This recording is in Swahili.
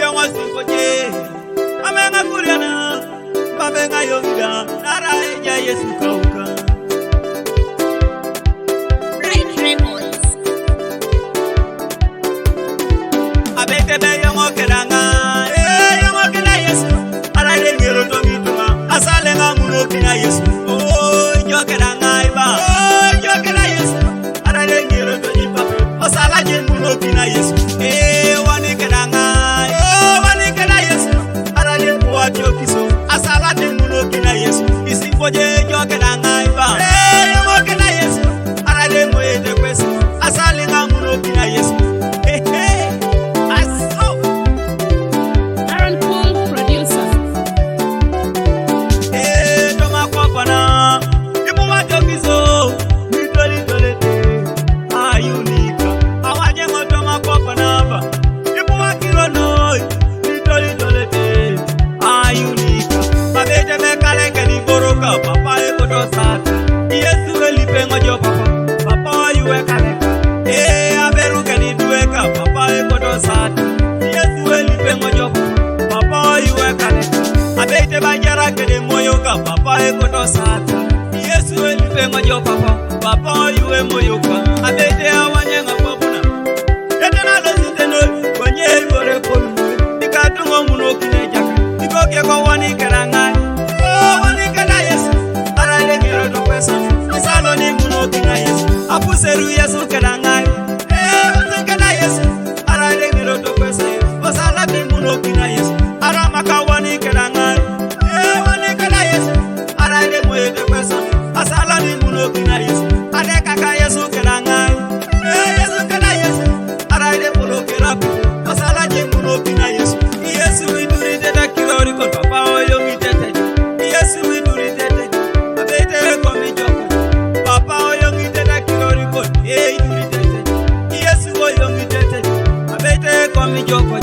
yo wasimboje amenga kuriana babenga yongida nara eja Yesu kauka abete be yo mokeranga yo mokena Yesu ara de ngiro to mituma asale nga muno kina Yesu yo keranga iba yo kena Yesu ara de ngiro to ipape osala je muno kina Yesu wani keranga wani kena Yesu ara de kuacho kiso asala je muno kina Yesu isimboje yo keranga iba yo mokena Yesu ara de moete kweso asale nga muno kina Yesu Papa ekoto sata Yesu elipengo jo papa yuwe kaleka aberu keni dueka papa ekoto sata Yesu elipengo jo papa yuwe kaleka abeite bajara kene moyoka papa ekoto sata Yesu elipengo jo papa yuwe moyoka abeite awanyenga babuna etena lositeno kwenye ibore kolu ikatungo muno kinejaka ikoke kwa wani karanga Saloni muno kina Yesu apuseru Yesu kedangai kena Yesu arade ngiro to pesa osala bi muno kina Yesu arama kawani kedangai wani kena Yesu arade moye to pesa asala ni muno kina Yesu ade kaka Yesu kedangai Yesu kena Yesu arade muno kerapi osala je muno kina Yesu Yesu iduri tete kirori ko papa oyo ngitete Yesu iduri tete abete ko mi joko papa oyo ngitete kirori ko iduri tete Yesu oyo ngitete abete ko mi joko